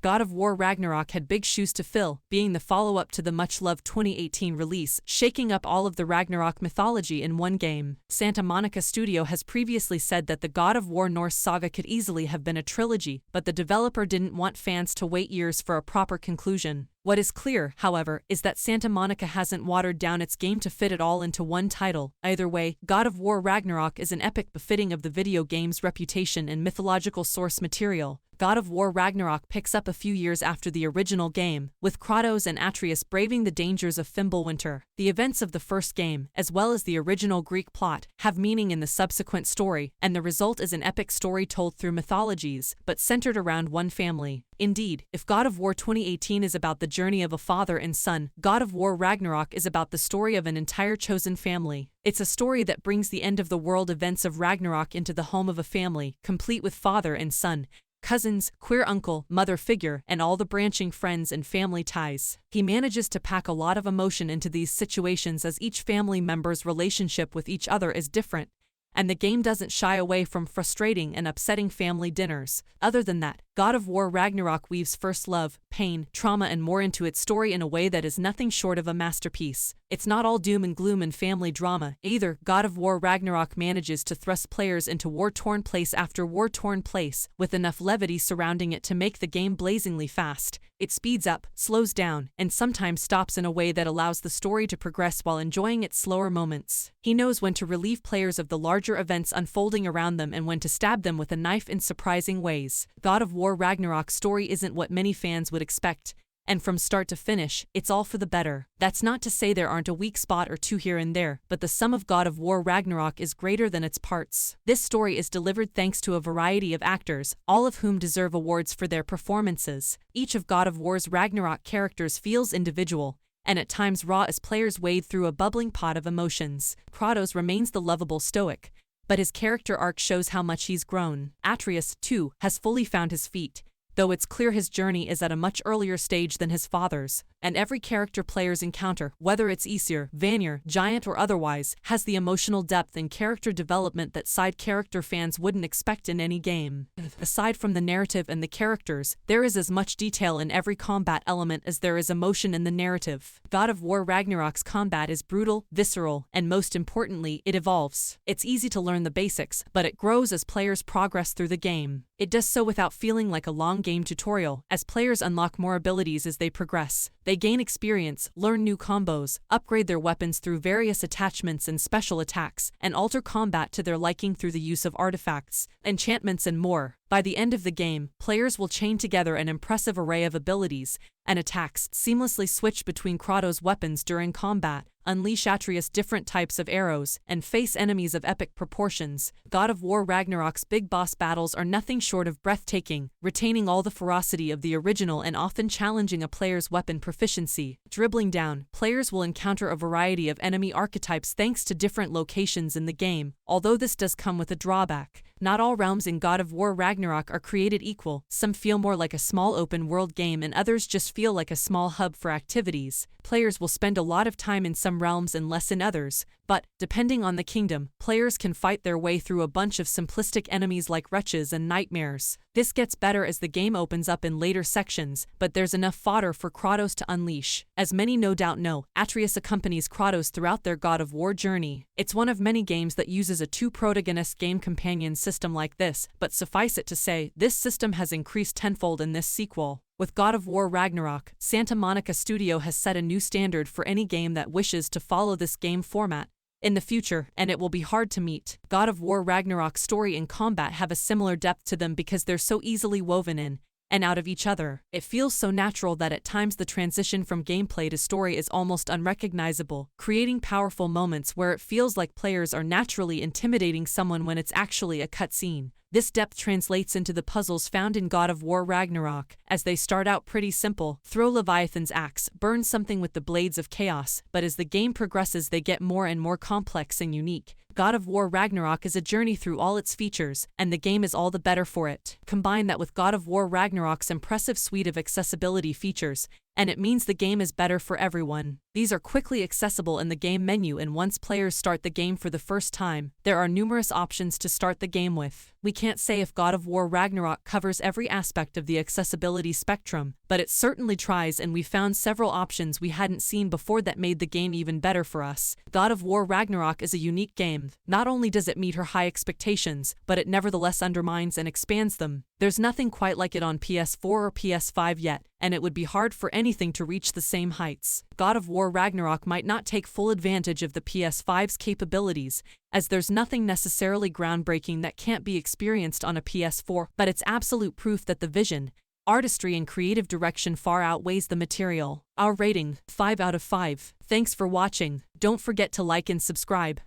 God of War Ragnarok had big shoes to fill, being the follow-up to the much-loved 2018 release, shaking up all of the Ragnarok mythology in one game. Santa Monica Studio has previously said that the God of War Norse saga could easily have been a trilogy, but the developer didn't want fans to wait years for a proper conclusion. What is clear, however, is that Santa Monica hasn't watered down its game to fit it all into one title. Either way, God of War Ragnarok is an epic befitting of the video game's reputation and mythological source material. God of War Ragnarok picks up a few years after the original game, with Kratos and Atreus braving the dangers of Fimbulwinter. The events of the first game, as well as the original Greek plot, have meaning in the subsequent story, and the result is an epic story told through mythologies, but centered around one family. Indeed, if God of War 2018 is about the journey of a father and son, God of War Ragnarok is about the story of an entire chosen family. It's a story that brings the end-of-the-world events of Ragnarok into the home of a family, complete with father and son, cousins, queer uncle, mother figure, and all the branching friends and family ties. He manages to pack a lot of emotion into these situations as each family member's relationship with each other is different, and the game doesn't shy away from frustrating and upsetting family dinners. Other than that, God of War Ragnarok weaves first love, pain, trauma and more into its story in a way that is nothing short of a masterpiece. It's not all doom and gloom and family drama either. God of War Ragnarok manages to thrust players into war-torn place after war-torn place, with enough levity surrounding it to make the game blazingly fast. It speeds up, slows down, and sometimes stops in a way that allows the story to progress while enjoying its slower moments. He knows when to relieve players of the larger events unfolding around them and when to stab them with a knife in surprising ways. God of War Ragnarok's story isn't what many fans would expect, and from start to finish, it's all for the better. That's not to say there aren't a weak spot or two here and there, but the sum of God of War Ragnarok is greater than its parts. This story is delivered thanks to a variety of actors, all of whom deserve awards for their performances. Each of God of War's Ragnarok characters feels individual, and at times raw as players wade through a bubbling pot of emotions. Kratos remains the lovable stoic, but his character arc shows how much he's grown. Atreus, too, has fully found his feet, though it's clear his journey is at a much earlier stage than his father's, and every character players encounter, whether it's Aesir, Vanir, Giant or otherwise, has the emotional depth and character development that side character fans wouldn't expect in any game. Aside from the narrative and the characters, there is as much detail in every combat element as there is emotion in the narrative. God of War Ragnarok's combat is brutal, visceral, and most importantly, it evolves. It's easy to learn the basics, but it grows as players progress through the game. It does so without feeling like a long game tutorial, as players unlock more abilities as they progress. They gain experience, learn new combos, upgrade their weapons through various attachments and special attacks, and alter combat to their liking through the use of artifacts, enchantments and more. By the end of the game, players will chain together an impressive array of abilities and attacks, seamlessly switch between Kratos' weapons during combat, unleash Atreus' different types of arrows, and face enemies of epic proportions. God of War Ragnarok's big boss battles are nothing short of breathtaking, retaining all the ferocity of the original and often challenging a player's weapon proficiency. Dribbling down, players will encounter a variety of enemy archetypes thanks to different locations in the game, although this does come with a drawback. Not all realms in God of War Ragnarok are created equal. Some feel more like a small open-world game and others just feel like a small hub for activities. Players will spend a lot of time in some realms and less in others, but, depending on the kingdom, players can fight their way through a bunch of simplistic enemies like wretches and nightmares. This gets better as the game opens up in later sections, but there's enough fodder for Kratos to unleash. As many no doubt know, Atreus accompanies Kratos throughout their God of War journey. It's one of many games that uses a two-protagonist game companion system like this, but suffice it to say, this system has increased tenfold in this sequel. With God of War Ragnarok, Santa Monica Studio has set a new standard for any game that wishes to follow this game format in the future, and it will be hard to meet. God of War Ragnarok's story and combat have a similar depth to them because they're so easily woven in and out of each other. It feels so natural that at times the transition from gameplay to story is almost unrecognizable, creating powerful moments where it feels like players are naturally intimidating someone when it's actually a cutscene. This depth translates into the puzzles found in God of War Ragnarok, as they start out pretty simple: throw Leviathan's axe, burn something with the blades of chaos, but as the game progresses they get more and more complex and unique. God of War Ragnarok is a journey through all its features, and the game is all the better for it. Combine that with God of War Ragnarok's impressive suite of accessibility features, and it means the game is better for everyone. These are quickly accessible in the game menu, and once players start the game for the first time, there are numerous options to start the game with. We can't say if God of War Ragnarok covers every aspect of the accessibility spectrum, but it certainly tries, and we found several options we hadn't seen before that made the game even better for us. God of War Ragnarok is a unique game. Not only does it meet her high expectations, but it nevertheless undermines and expands them. There's nothing quite like it on PS4 or PS5 yet, and it would be hard for anything to reach the same heights. God of War Ragnarok might not take full advantage of the PS5's capabilities, as there's nothing necessarily groundbreaking that can't be experienced on a PS4, but it's absolute proof that the vision, artistry and creative direction far outweighs the material. Our rating, 5 out of 5. Thanks for watching. Don't forget to like and subscribe.